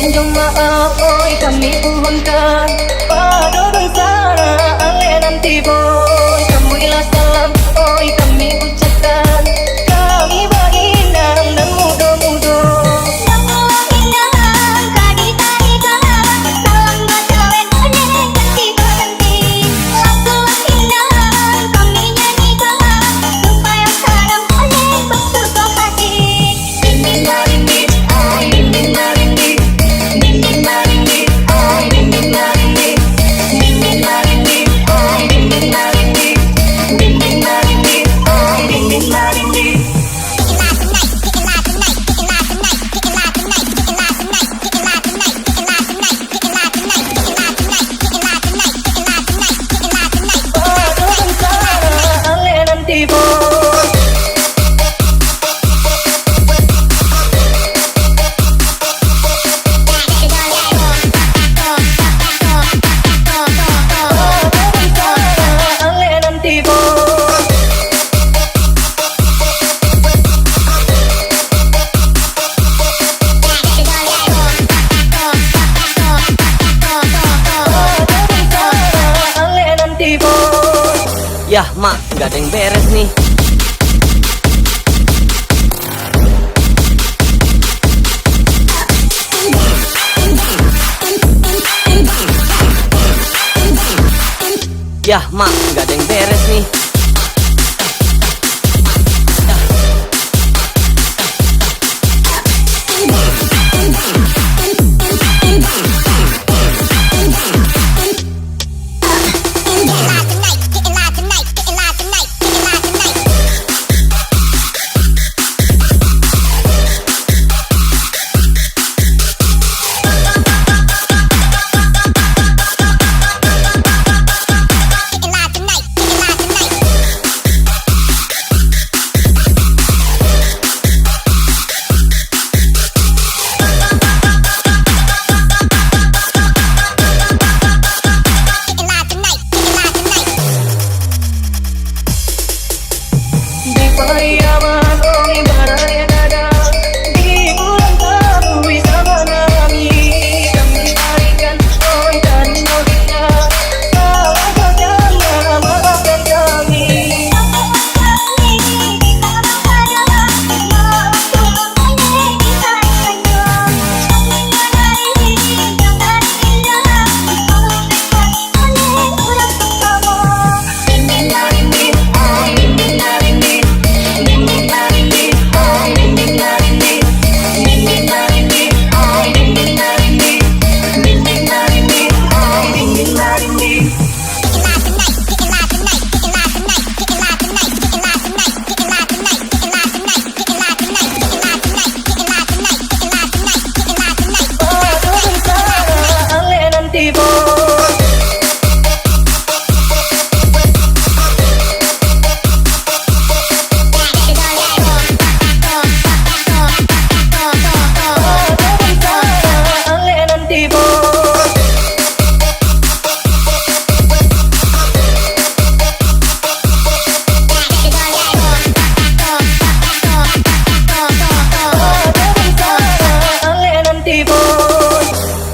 Minjem maaf, oi kami mohonkan pada dan sana ale nanti boy. Kamuilah salam, oi kami ucapkan. Kami baginang dan mudo-mudo. Yah mak, gak ada yang beres nih. Yah mak, gak ada yang beres nih. Pariaman oi baraya dada di bulan tamu bersama kami. Kami tarikan oi dan Novita. Salah katanya maafkan kami.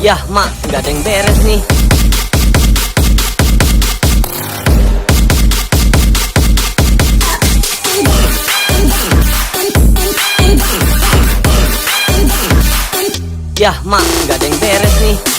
Yah mak, gak ada yang beres nih. Yah mak, gak ada yang beres nih.